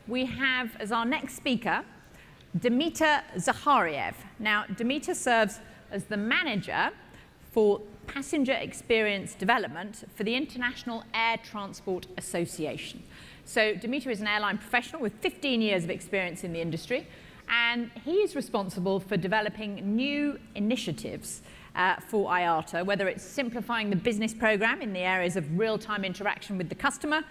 we have as our next speaker, Dimiter Zahariev. Now, Dimiter serves as the manager for passenger experience development for the International Air Transport Association. So Dimiter is an airline professional with 15 years of experience in the industry, and he is responsible for developing new initiatives for IATA, whether it's simplifying the business program in the areas of real-time interaction with the customer,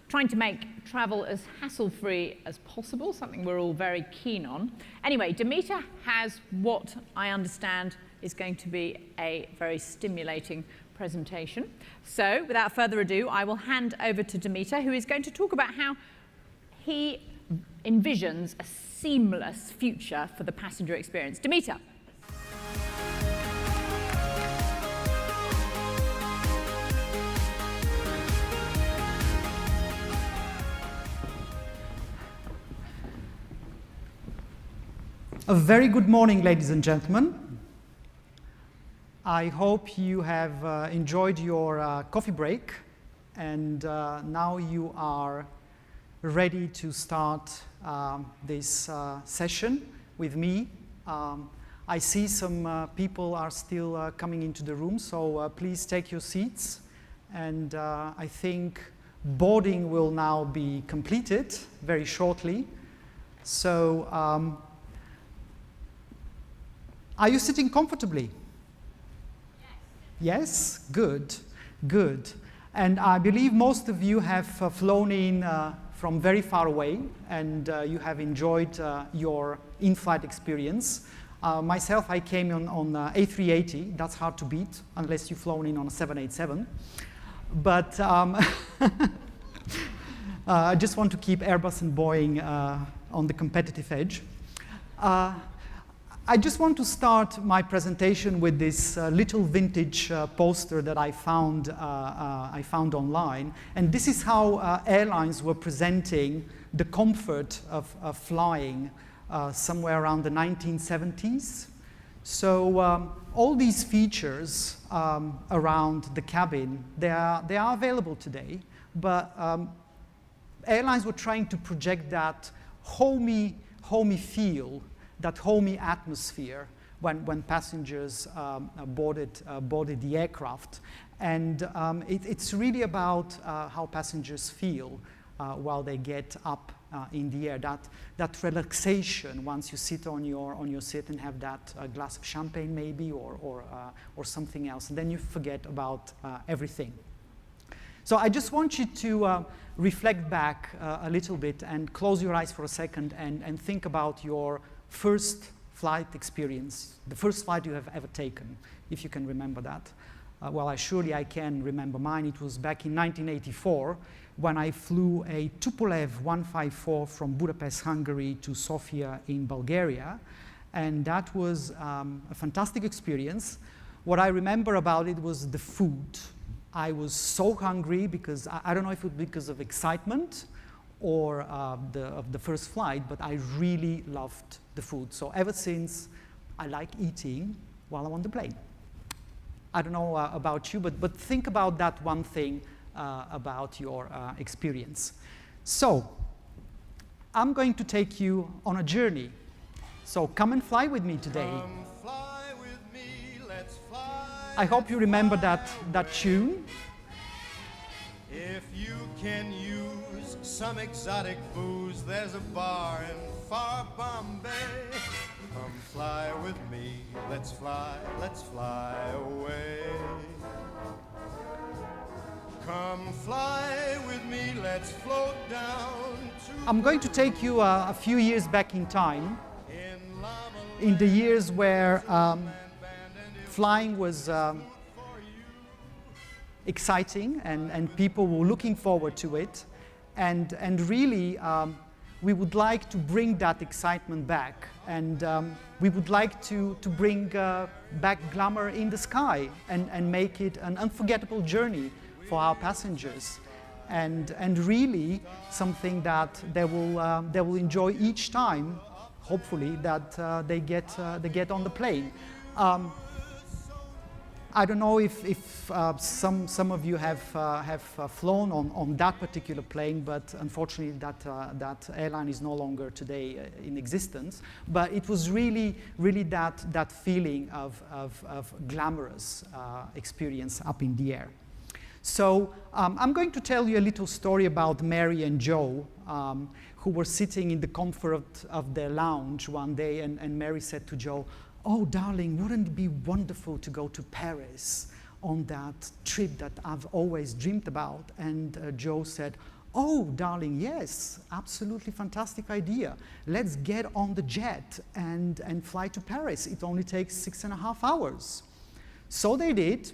trying to make travel as hassle-free as possible, something we're all very keen on. Anyway, Dimiter has what I understand is going to be a very stimulating presentation. So, without further ado, I will hand over to Dimiter, who is going to talk about how he envisions a seamless future for the passenger experience. Dimiter. A very good morning, ladies and gentlemen. I hope you have enjoyed your coffee break, and now you are ready to start this session with me. I see some people are still coming into the room, so please take your seats. And I think boarding will now be completed very shortly. So, are you sitting comfortably? Yes? Good, good. And I believe most of you have flown in from very far away, and you have enjoyed your in-flight experience. Myself, I came on A380. That's hard to beat, unless you've flown in on a 787. But I just want to keep Airbus and Boeing on the competitive edge. I just want to start my presentation with this little vintage poster that I found online. And this is how airlines were presenting the comfort of flying somewhere around the 1970s. So all these features around the cabin, they are available today. But airlines were trying to project that homey feel, that homey atmosphere when passengers boarded the aircraft. And it's really about how passengers feel while they get up in the air, that relaxation once you sit on your seat and have that glass of champagne maybe, or something else, and then you forget about everything. So I just want you to reflect back a little bit and close your eyes for a second and think about your first flight experience, the first flight you have ever taken, if you can remember that. Well, I can remember mine. It was back in 1984 when I flew a Tupolev 154 from Budapest, Hungary to Sofia in Bulgaria. And that was a fantastic experience. What I remember about it was the food. I was so hungry because, I don't know if it was because of excitement or of the first flight, but I really loved the food. So ever since, I like eating while I'm on the plane. I don't know about you, but think about that one thing about your experience. So I'm going to take you on a journey. So come and fly with me today. Come fly with me, let's fly. I hope you remember that tune. If you can use some exotic booze, there's a bar in far Bombay. Come fly with me, let's fly away. Come fly with me, let's float down to I'm going to take you a few years back in time, in Lama in the years where flying was exciting and people were looking forward to it. And really, we would like to bring that excitement back. And we would like to bring back glamour in the sky and make it an unforgettable journey for our passengers. And really something that they will enjoy each time, hopefully, that they get on the plane. I don't know if some of you have flown on that particular plane, but unfortunately that airline is no longer today in existence. But it was really that feeling of glamorous experience up in the air. So I'm going to tell you a little story about Mary and Joe, who were sitting in the comfort of their lounge one day, and Mary said to Joe, "Oh, darling, wouldn't it be wonderful to go to Paris on that trip that I've always dreamed about?" And Joe said, "Oh, darling, yes, absolutely fantastic idea. Let's get on the jet and fly to Paris. It only takes 6.5 hours." So they did.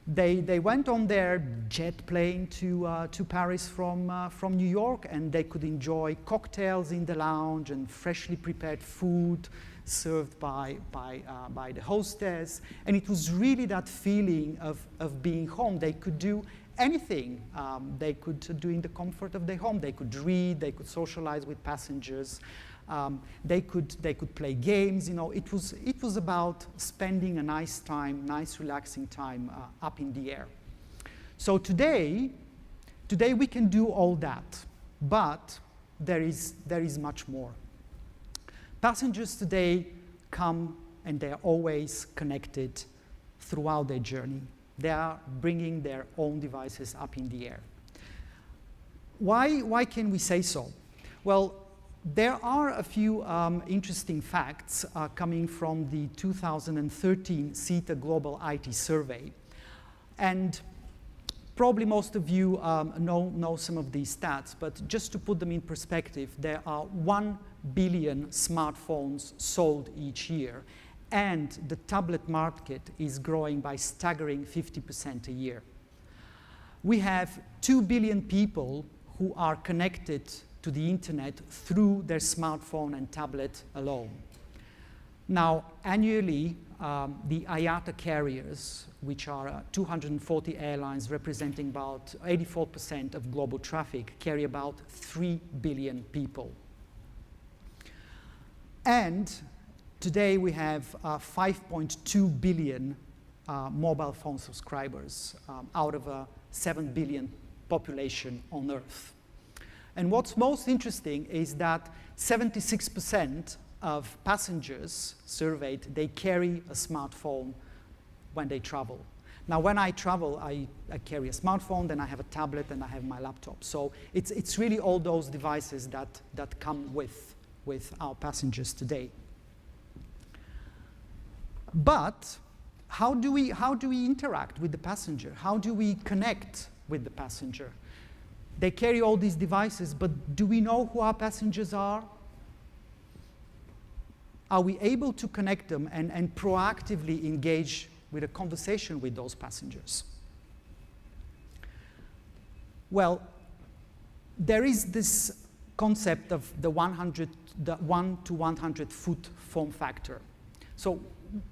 They went on their jet plane to Paris from New York, and they could enjoy cocktails in the lounge and freshly prepared food served by the hostess. And it was really that feeling of being home. They could do anything they could do in the comfort of their home. They could read, they could socialize with passengers, they could play games. You know, it was about spending a nice relaxing time up in the air. So today we can do all that, but there is much more. Passengers today come and they're always connected throughout their journey. They are bringing their own devices up in the air. Why can we say so? Well, there are a few interesting facts coming from the 2013 CETA Global IT Survey. And probably most of you know some of these stats, but just to put them in perspective, there are 1 billion smartphones sold each year, and the tablet market is growing by staggering 50% a year. We have 2 billion people who are connected to the internet through their smartphone and tablet alone. Now, annually, the IATA carriers, which are 240 airlines representing about 84% of global traffic, carry about 3 billion people. And today we have 5.2 billion mobile phone subscribers out of a 7 billion population on Earth. And what's most interesting is that 76% of passengers surveyed, they carry a smartphone when they travel. Now, when I travel, I carry a smartphone, then I have a tablet, and I have my laptop. So it's really all those devices that come with our passengers today. But how do we interact with the passenger? How do we connect with the passenger? They carry all these devices, but do we know who our passengers are? Are we able to connect them and proactively engage with a conversation with those passengers? Well, there is this concept of the 1 to 100 foot form factor. So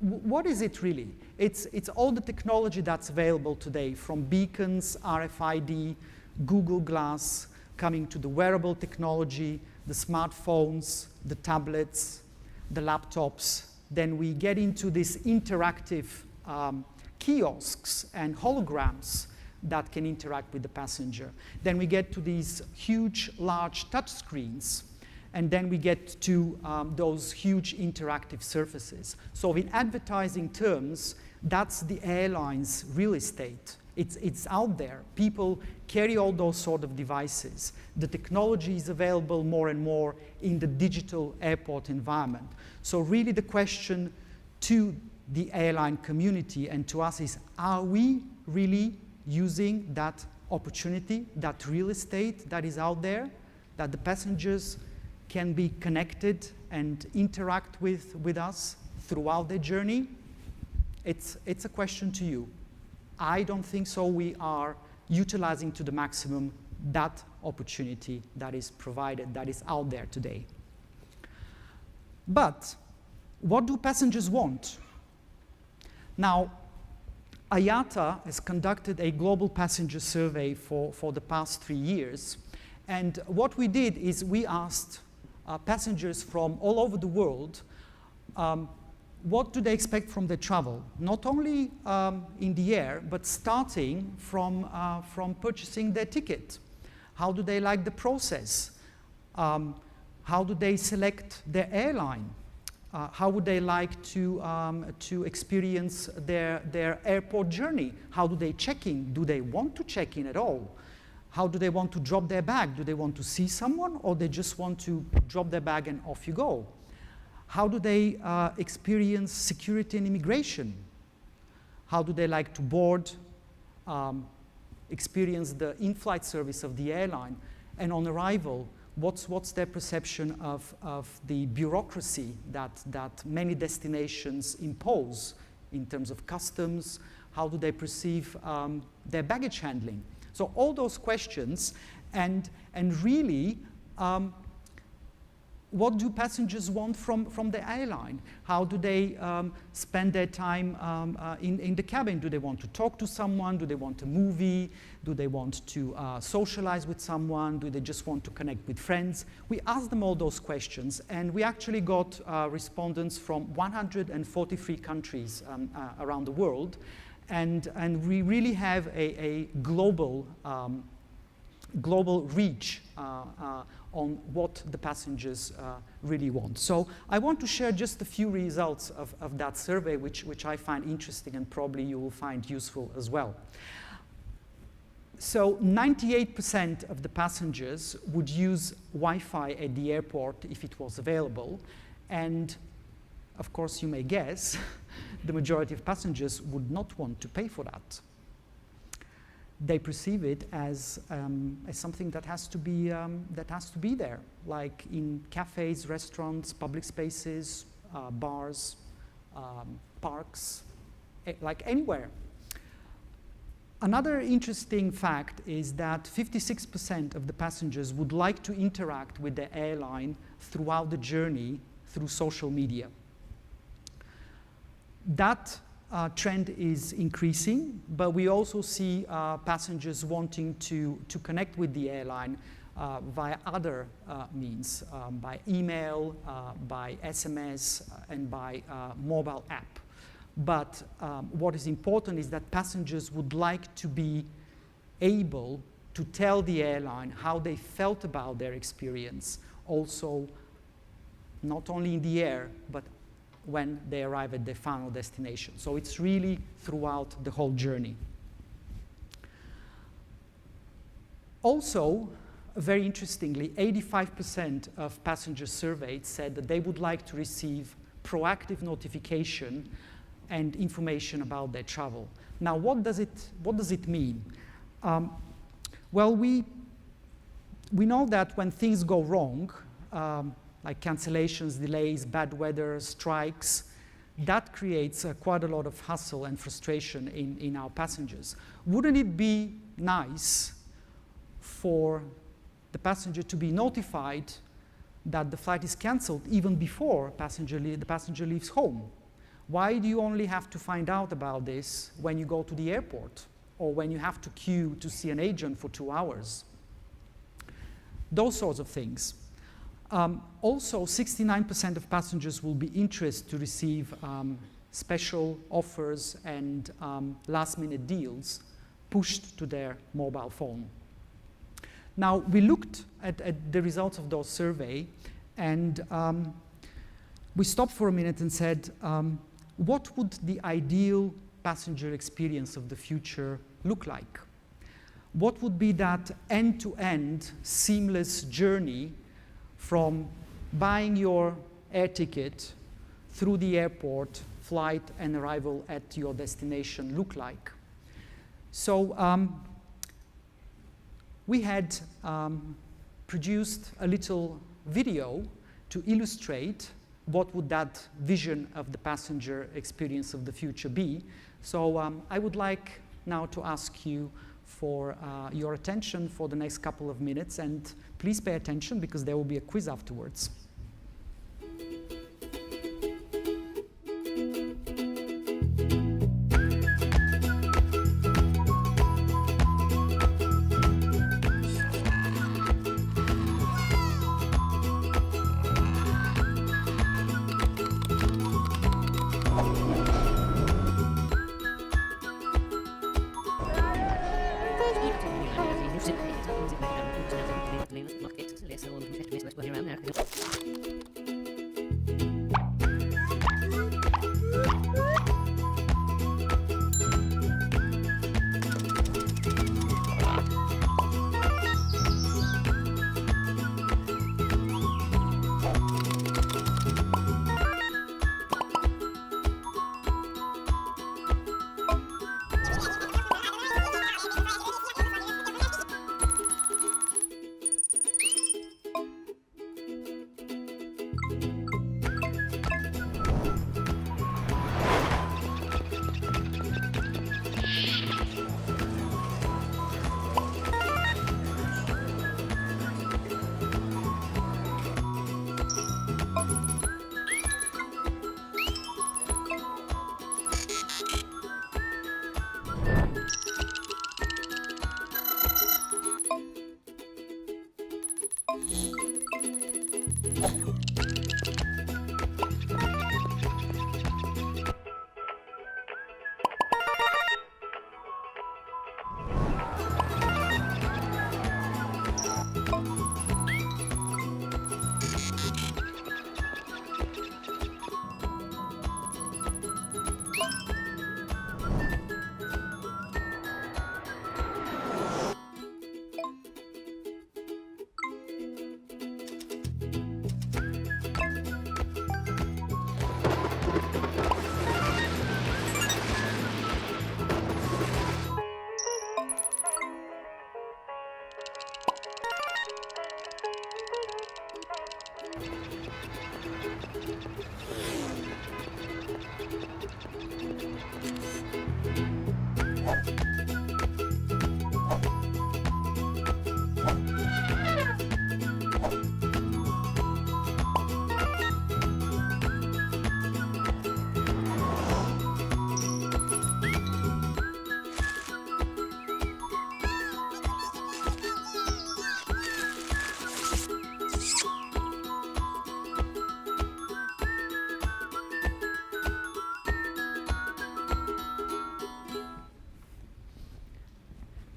what is it really? It's all the technology that's available today, from beacons, RFID, Google Glass, coming to the wearable technology, the smartphones, the tablets, the laptops. Then we get into these interactive kiosks and holograms that can interact with the passenger. Then we get to these huge, large touch screens. And then we get to those huge interactive surfaces. So in advertising terms, that's the airline's real estate. It's out there. People carry all those sort of devices. The technology is available more and more in the digital airport environment. So really the question to the airline community and to us is, are we really using that opportunity, that real estate that is out there, that the passengers can be connected and interact with us throughout their journey? It's a question to you. I don't think so. We are utilizing to the maximum that opportunity that is provided, that is out there today. But what do passengers want? Now, IATA has conducted a global passenger survey for the past 3 years. And what we did is we asked passengers from all over the world what do they expect from their travel? Not only in the air, but starting from purchasing their ticket. How do they like the process? How do they select their airline? How would they like to experience their airport journey? How do they check in? Do they want to check in at all? How do they want to drop their bag? Do they want to see someone, or they just want to drop their bag and off you go? How do they experience security and immigration? How do they like to board, experience the in-flight service of the airline? And on arrival, what's their perception of the bureaucracy that many destinations impose in terms of customs? How do they perceive their baggage handling? So all those questions, and really, what do passengers want from the airline? How do they spend their time in the cabin? Do they want to talk to someone? Do they want a movie? Do they want to socialize with someone? Do they just want to connect with friends? We asked them all those questions, and we actually got respondents from 143 countries around the world, and we really have a global reach on what the passengers really want. So I want to share just a few results of that survey, which I find interesting and probably you will find useful as well. So 98% of the passengers would use Wi-Fi at the airport if it was available, and of course you may guess the majority of passengers would not want to pay for that. They perceive it as something that has to be there, like in cafes, restaurants, public spaces, bars, parks, like anywhere. Another interesting fact is that 56% of the passengers would like to interact with the airline throughout the journey through social media. That trend is increasing, but we also see passengers wanting to connect with the airline via other means, by email, by SMS, and by mobile app. But what is important is that passengers would like to be able to tell the airline how they felt about their experience, also not only in the air, but when they arrive at their final destination. So it's really throughout the whole journey. Also, very interestingly, 85% of passengers surveyed said that they would like to receive proactive notification and information about their travel. Now, what does it mean? Well, we know that when things go wrong, like cancellations, delays, bad weather, strikes, that creates quite a lot of hassle and frustration in our passengers. Wouldn't it be nice for the passenger to be notified that the flight is canceled even before the passenger leaves home? Why do you only have to find out about this when you go to the airport or when you have to queue to see an agent for 2 hours? Those sorts of things. Also, 69% of passengers will be interested to receive special offers and last-minute deals pushed to their mobile phone. Now, we looked at the results of those surveys, and we stopped for a minute and said, what would the ideal passenger experience of the future look like? What would be that end-to-end seamless journey from buying your air ticket through the airport, flight, and arrival at your destination look like? So we had produced a little video to illustrate what would that vision of the passenger experience of the future be. So I would like now to ask you for your attention for the next couple of minutes, and please pay attention because there will be a quiz afterwards.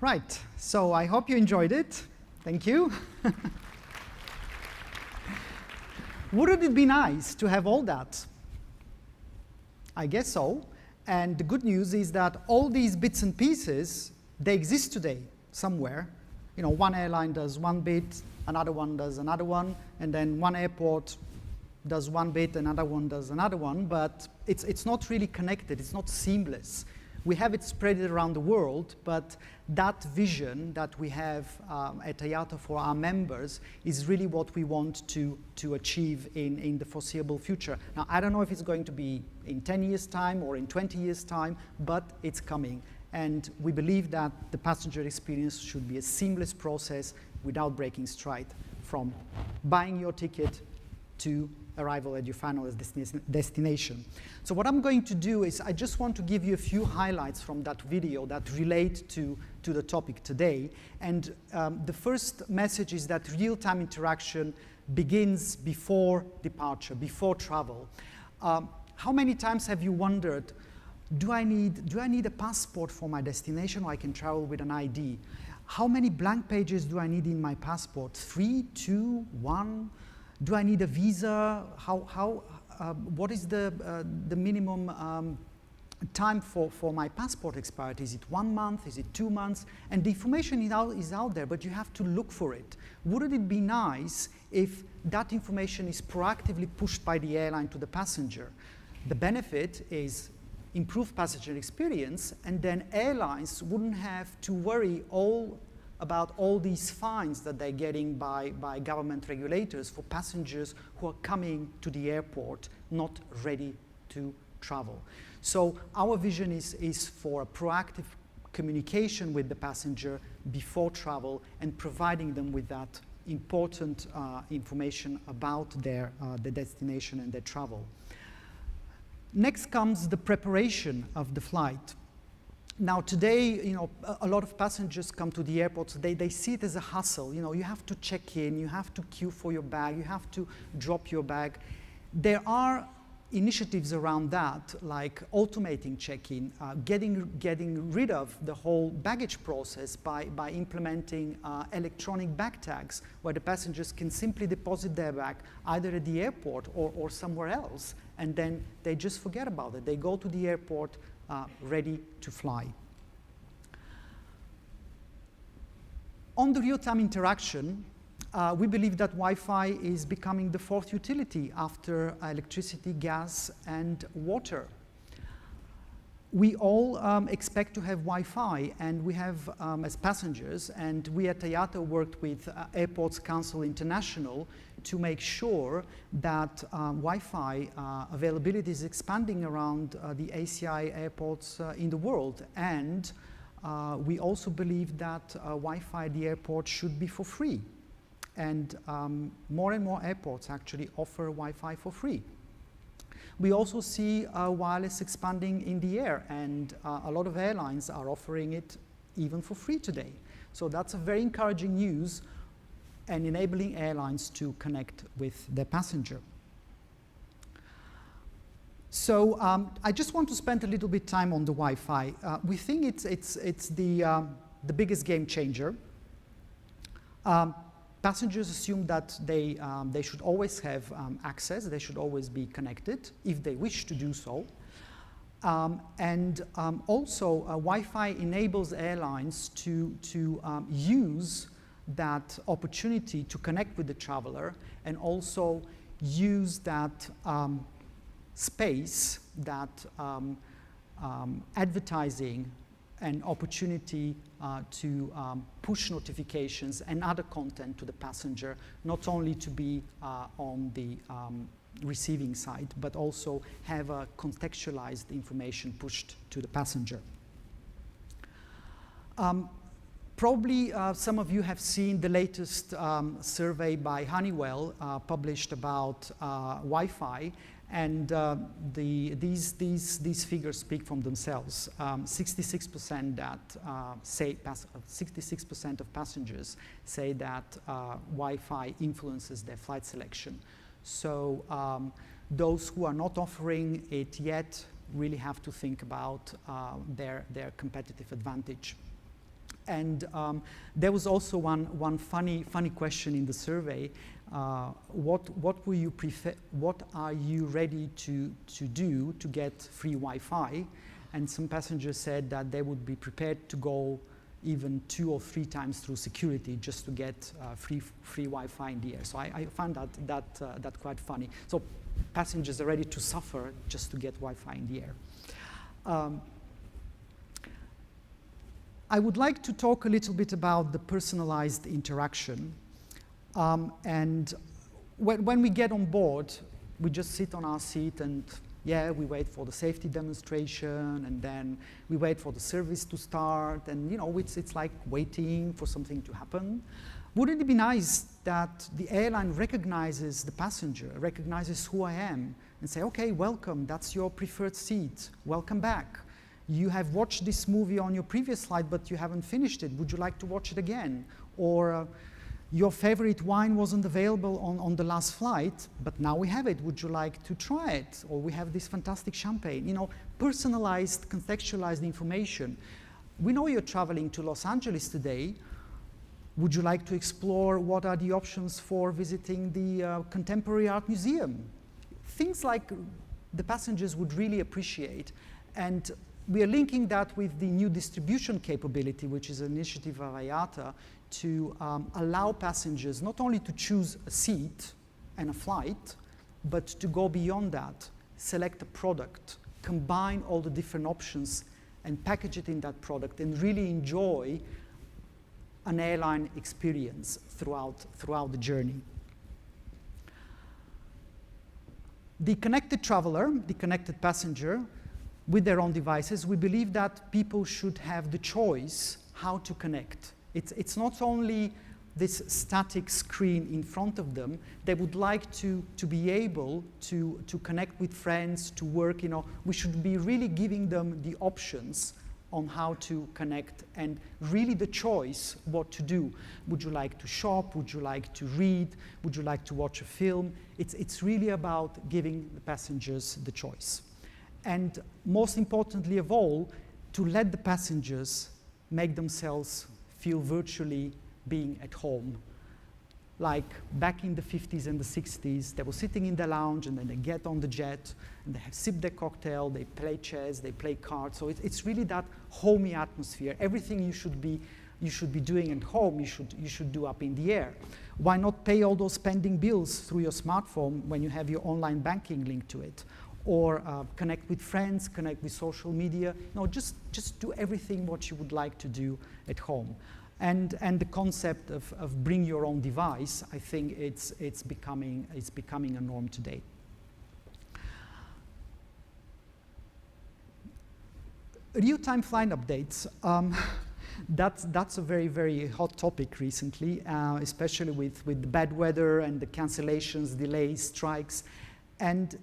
Right, so I hope you enjoyed it. Thank you. Wouldn't it be nice to have all that? I guess so. And the good news is that all these bits and pieces, they exist today somewhere. You know, one airline does one bit, another one does another one, and then one airport does one bit, another one does another one, but it's not really connected, it's not seamless. We have it spread around the world, but that vision that we have at IATA for our members is really what we want to achieve in the foreseeable future. Now, I don't know if it's going to be in 10 years' time or in 20 years' time, but it's coming. And we believe that the passenger experience should be a seamless process without breaking stride, from buying your ticket to arrival at your final destination. So what I'm going to do is I just want to give you a few highlights from that video that relate to the topic today. And the first message is that real-time interaction begins before departure, before travel. How many times have you wondered, do I need a passport for my destination, or I can travel with an ID? How many blank pages do I need in my passport? 3, 2, 1? Do I need a visa? What is the minimum time for my passport expired? Is it 1 month? Is it 2 months? And the information is out there, but you have to look for it. Wouldn't it be nice if that information is proactively pushed by the airline to the passenger? The benefit is improved passenger experience, and then airlines wouldn't have to worry about all these fines that they're getting by government regulators for passengers who are coming to the airport not ready to travel. So our vision is for a proactive communication with the passenger before travel and providing them with that important information about the destination and their travel. Next comes the preparation of the flight. Now today, you know, a lot of passengers come to the airport, so they see it as a hassle. You know, you have to check in, you have to queue for your bag, you have to drop your bag. There are initiatives around that, like automating check-in, getting rid of the whole baggage process by implementing electronic bag tags, where the passengers can simply deposit their bag either at the airport or somewhere else, and then they just forget about it. They go to the airport ready to fly. On the real-time interaction, we believe that Wi-Fi is becoming the fourth utility after electricity, gas, and water. We all expect to have Wi-Fi, and we have, as passengers, and we at IATA worked with Airports Council International to make sure that Wi-Fi availability is expanding around the ACI airports in the world. And we also believe that Wi-Fi at the airport should be for free. And more and more airports actually offer Wi-Fi for free. We also see wireless expanding in the air, and a lot of airlines are offering it even for free today. So that's a very encouraging news and enabling airlines to connect with their passenger. So I just want to spend a little bit time on the Wi-Fi. We think it's the biggest game changer. Passengers assume that they should always have access, they should always be connected if they wish to do so. Also, Wi-Fi enables airlines to use that opportunity to connect with the traveler, and also use that space, that advertising an opportunity to push notifications and other content to the passenger, not only to be on the receiving side, but also have a contextualized information pushed to the passenger. Probably some of you have seen the latest survey by Honeywell published about Wi-Fi. And these figures speak from themselves. 66% that say 66% of passengers say that Wi-Fi influences their flight selection. So those who are not offering it yet really have to think about their competitive advantage. And there was also one funny question in the survey. What will you prefer? What are you ready to do to get free Wi-Fi? And some passengers said that they would be prepared to go even 2 or 3 times through security just to get free Wi-Fi in the air. So I found that quite funny. So passengers are ready to suffer just to get Wi-Fi in the air. I would like to talk a little bit about the personalized interaction. And when we get on board, we just sit on our seat and, yeah, we wait for the safety demonstration, and then we wait for the service to start, and you know, it's like waiting for something to happen. Wouldn't it be nice that the airline recognizes the passenger, recognizes who I am, and say, okay, welcome, that's your preferred seat, welcome back. You have watched this movie on your previous flight, but you haven't finished it. Would you like to watch it again? Or your favorite wine wasn't available on the last flight, but now we have it. Would you like to try it? Or we have this fantastic champagne. You know, personalized, contextualized information. We know you're traveling to Los Angeles today. Would you like to explore what are the options for visiting the Contemporary Art Museum? Things like the passengers would really appreciate. And we are linking that with the new distribution capability, which is an initiative of IATA, to allow passengers not only to choose a seat and a flight, but to go beyond that, select a product, combine all the different options, and package it in that product, and really enjoy an airline experience throughout the journey. The connected traveler, the connected passenger, with their own devices, we believe that people should have the choice how to connect. It's not only this static screen in front of them. They would like to be able to connect with friends, to work. You know, we should be really giving them the options on how to connect and really the choice what to do. Would you like to shop? Would you like to read? Would you like to watch a film? It's really about giving the passengers the choice. And most importantly of all, to let the passengers make themselves feel virtually being at home. Like back in the 50s and the 60s, they were sitting in the lounge and then they get on the jet and they have sipped their cocktail, they play chess, they play cards. So it's really that homey atmosphere. Everything you should be doing at home, you should do up in the air. Why not pay all those pending bills through your smartphone when you have your online banking linked to it? Or connect with friends, connect with social media. No, just do everything what you would like to do at home. And the concept of bring your own device, I think it's becoming a norm today. Real-time flight updates. That's a very, very hot topic recently, especially with the bad weather and the cancellations, delays, strikes. And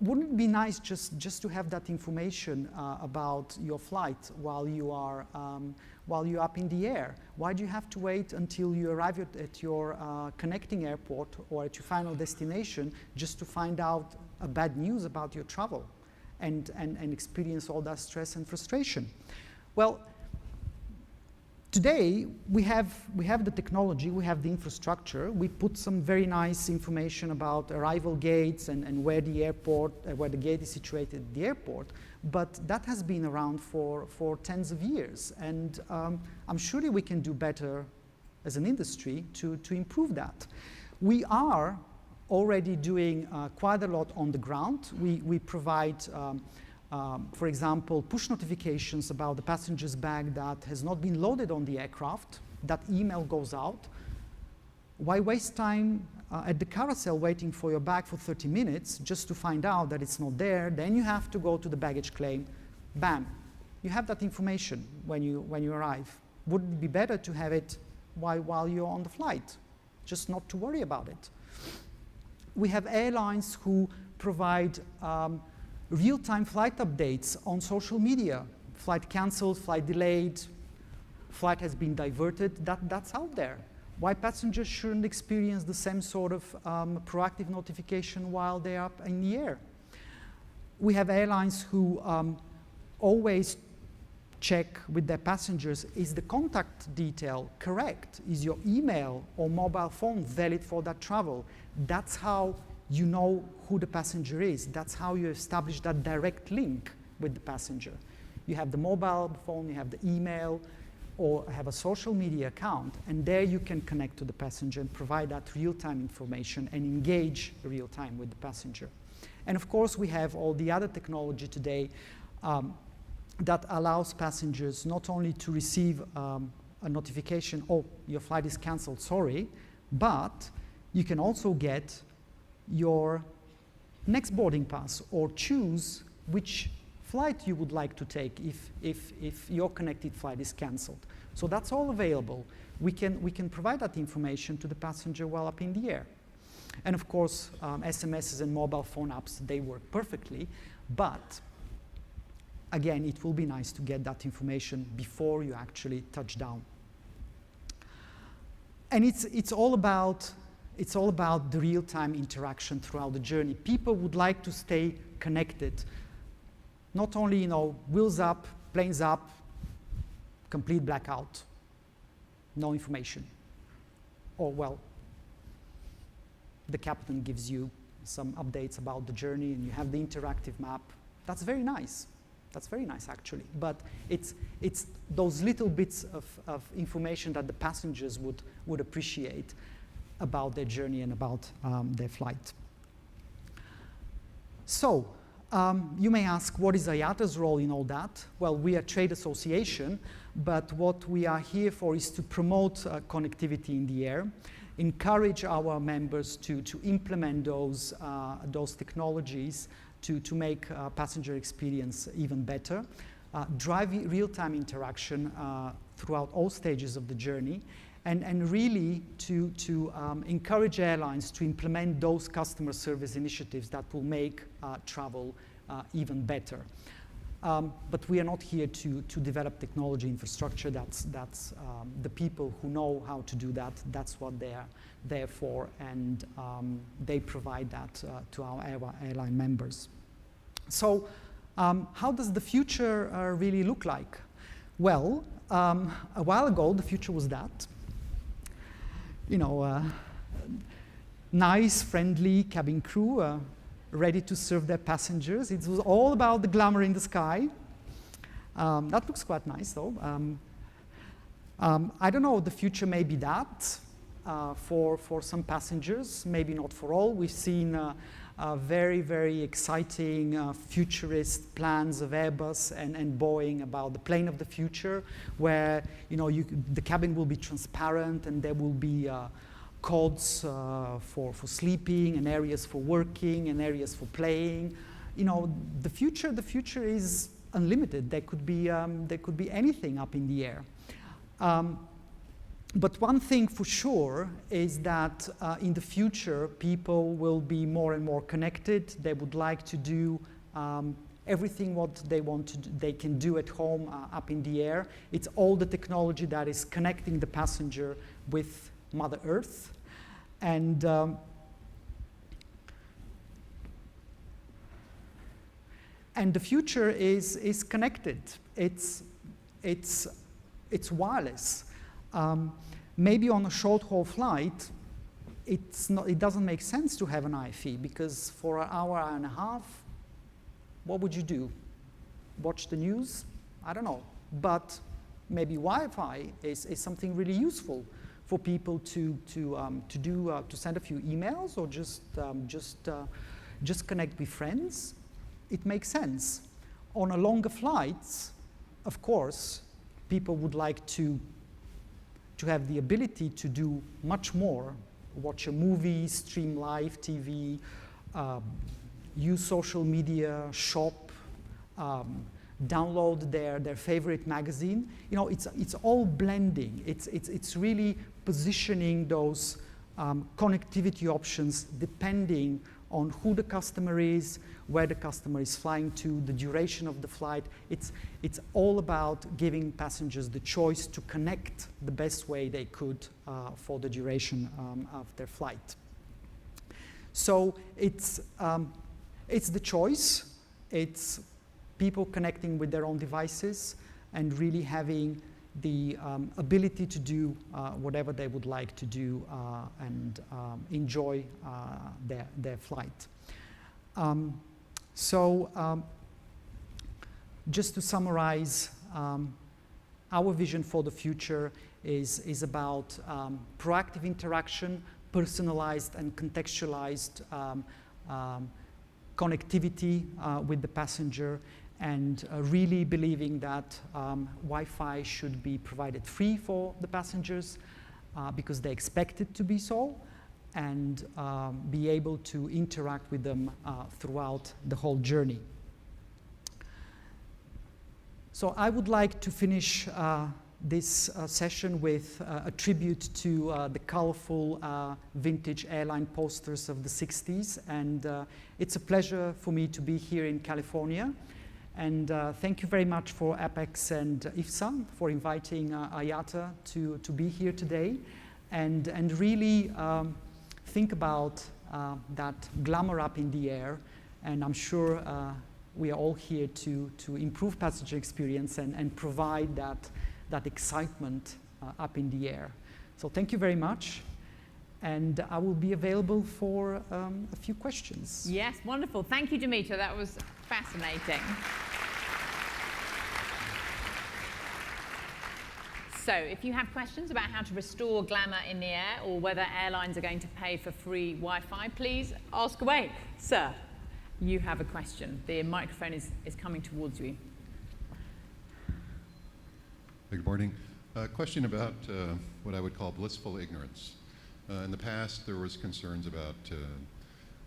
wouldn't it be nice just to have that information about your flight while you're up in the air? Why do you have to wait until you arrive at your connecting airport or at your final destination just to find out bad news about your travel and experience all that stress and frustration? Well, today we have the technology, we have the infrastructure. We put some very nice information about arrival gates and where the gate is situated at the airport. But that has been around for tens of years, and I'm sure that we can do better as an industry to improve that. We are already doing quite a lot on the ground. We provide for example, push notifications about the passenger's bag that has not been loaded on the aircraft. That email goes out. Why waste time at the carousel waiting for your bag for 30 minutes just to find out that it's not there? Then you have to go to the baggage claim. Bam, you have that information when you arrive. Wouldn't it be better to have it while you're on the flight, just not to worry about it? We have airlines who provide real-time flight updates on social media. Flight cancelled, flight delayed, flight has been diverted. That's out there. Why passengers shouldn't experience the same sort of proactive notification while they're up in the air? We have airlines who always check with their passengers, is the contact detail correct? Is your email or mobile phone valid for that travel? That's how you know who the passenger is. That's how you establish that direct link with the passenger. You have the mobile phone, you have the email, or have a social media account, and there you can connect to the passenger and provide that real-time information and engage real-time with the passenger. And of course, we have all the other technology today that allows passengers not only to receive a notification, oh, your flight is canceled, sorry, but you can also get your next boarding pass or choose which flight you would like to take if your connected flight is canceled. So that's all available. We can provide that information to the passenger while up in the air. And of course, SMSs and mobile phone apps, they work perfectly, but again, it will be nice to get that information before you actually touch down. And it's all about the real-time interaction throughout the journey. People would like to stay connected. Not only, wheels up, planes up, complete blackout, no information. Or, well, the captain gives you some updates about the journey and you have the interactive map. That's very nice. That's very nice, actually. But it's those little bits of information that the passengers would appreciate about their journey and about their flight. So, you may ask, what is IATA's role in all that? Well, we are a trade association, but what we are here for is to promote connectivity in the air, encourage our members to implement those technologies to make passenger experience even better, drive real-time interaction throughout all stages of the journey, and really to encourage airlines to implement those customer service initiatives that will make travel even better. But we are not here to develop technology infrastructure. That's the people who know how to do that. That's what they are there for, and they provide that to our airline members. So how does the future really look like? Well, a while ago, the future was that. You know, nice, friendly cabin crew, ready to serve their passengers. It was all about the glamour in the sky. That looks quite nice, though. I don't know, the future may be that for some passengers, maybe not for all. We've seen very, very exciting futurist plans of Airbus and Boeing about the plane of the future, where the cabin will be transparent and there will be codes for sleeping and areas for working and areas for playing. The future is unlimited. There could be anything up in the air. But one thing for sure is that in the future, people will be more and more connected. They would like to do everything what they want to do, they can do at home up in the air. It's all the technology that is connecting the passenger with Mother Earth. And the future is connected. It's wireless. Maybe on a short-haul flight, it doesn't make sense to have an IFE, because for an hour and a half, what would you do? Watch the news? I don't know. But maybe Wi-Fi is something really useful for people to send a few emails or just connect with friends. It makes sense. On a longer flights, of course, people would like to have the ability to do much more, watch a movie, stream live TV, use social media, shop, download their favorite magazine. It's all blending. It's really positioning those connectivity options depending on who the customer is, where the customer is flying to, the duration of the flight. It's all about giving passengers the choice to connect the best way they could for the duration of their flight. So it's the choice. It's people connecting with their own devices and really having the ability to do whatever they would like to do and enjoy their flight. Just to summarize, our vision for the future is about proactive interaction, personalized and contextualized connectivity with the passenger, and really believing that Wi-Fi should be provided free for the passengers because they expect it to be so, and be able to interact with them throughout the whole journey. So I would like to finish this session with a tribute to the colorful vintage airline posters of the 60s, and it's a pleasure for me to be here in California. And thank you very much for Apex and IFSA for inviting IATA to be here today, and really think about that glamour up in the air. And I'm sure we are all here to improve passenger experience and provide that excitement up in the air. So thank you very much. And I will be available for a few questions. Yes, wonderful. Thank you, Dimiter. That was fascinating. So if you have questions about how to restore glamour in the air or whether airlines are going to pay for free Wi-Fi, please ask away. Sir, you have a question. The microphone is coming towards you. Good morning. A question about what I would call blissful ignorance. In the past, there was concerns about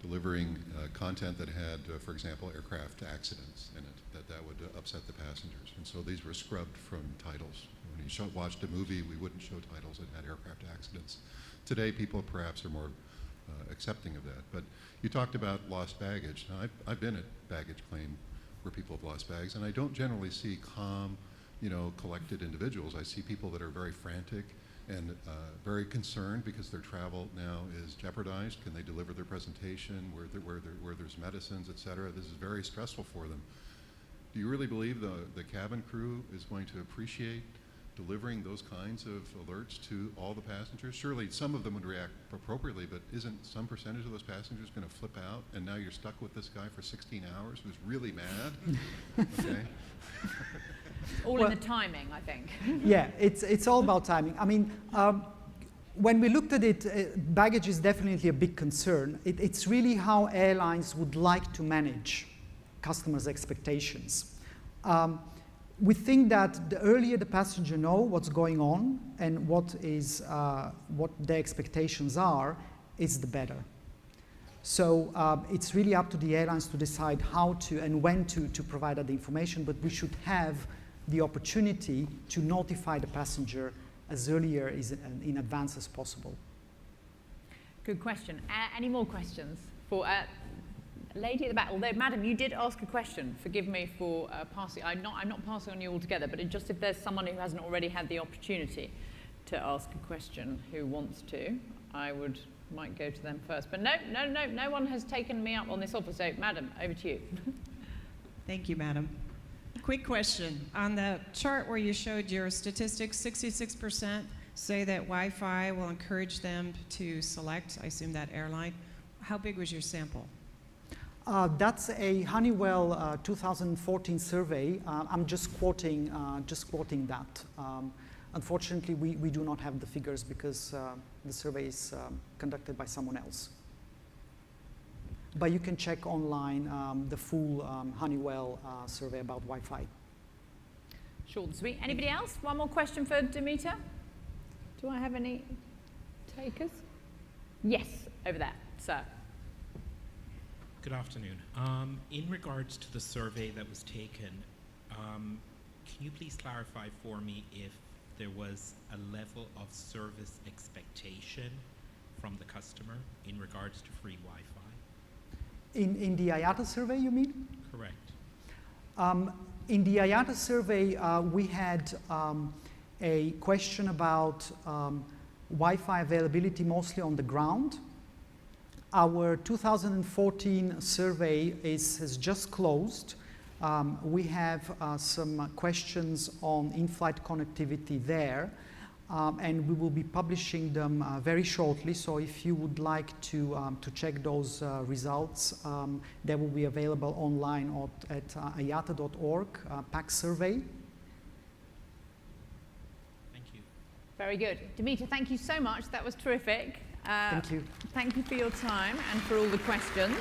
delivering content that had, for example, aircraft accidents in it, that would upset the passengers. And so these were scrubbed from titles. When you watched a movie, we wouldn't show titles that had aircraft accidents. Today, people perhaps are more accepting of that. But you talked about lost baggage. Now, I've been at baggage claim where people have lost bags. And I don't generally see calm, collected individuals. I see people that are very frantic and very concerned because their travel now is jeopardized. Can they deliver their presentation where there's medicines, et cetera? This is very stressful for them. Do you really believe the cabin crew is going to appreciate delivering those kinds of alerts to all the passengers? Surely some of them would react appropriately, but isn't some percentage of those passengers going to flip out and now you're stuck with this guy for 16 hours who's really mad? Okay. All in the timing, I think. Yeah, it's all about timing. I mean, when we looked at it, baggage is definitely a big concern. It's really how airlines would like to manage customers' expectations. We think that the earlier the passenger know what's going on and what their expectations are, is the better. So it's really up to the airlines to decide how to and when to provide that information, but we should have the opportunity to notify the passenger as earlier in advance as possible. Good question. Any more questions for lady at the back? Although, madam, you did ask a question. Forgive me for passing. I'm not passing on you altogether, but just if there's someone who hasn't already had the opportunity to ask a question who wants to, I might go to them first. But no one has taken me up on this offer. So, madam, over to you. Thank you, madam. Quick question. On the chart where you showed your statistics, 66% say that Wi-Fi will encourage them to select, I assume, that airline. How big was your sample? That's a Honeywell 2014 survey. I'm just quoting that. Unfortunately, we do not have the figures because the survey is conducted by someone else. But you can check online the full Honeywell survey about Wi-Fi. Short and sweet. Anybody else? One more question for Dimiter? Do I have any takers? Yes, over there, sir. Good afternoon. In regards to the survey that was taken, can you please clarify for me if there was a level of service expectation from the customer in regards to free Wi-Fi? In the IATA survey, you mean? Correct. In the IATA survey, we had a question about Wi-Fi availability mostly on the ground. Our 2014 survey has just closed. We have some questions on in-flight connectivity there, and we will be publishing them very shortly. So if you would like to check those results, they will be available online at iata.org, PAX survey. Thank you. Very good. Dimiter, thank you so much. That was terrific. Thank you. Thank you for your time and for all the questions.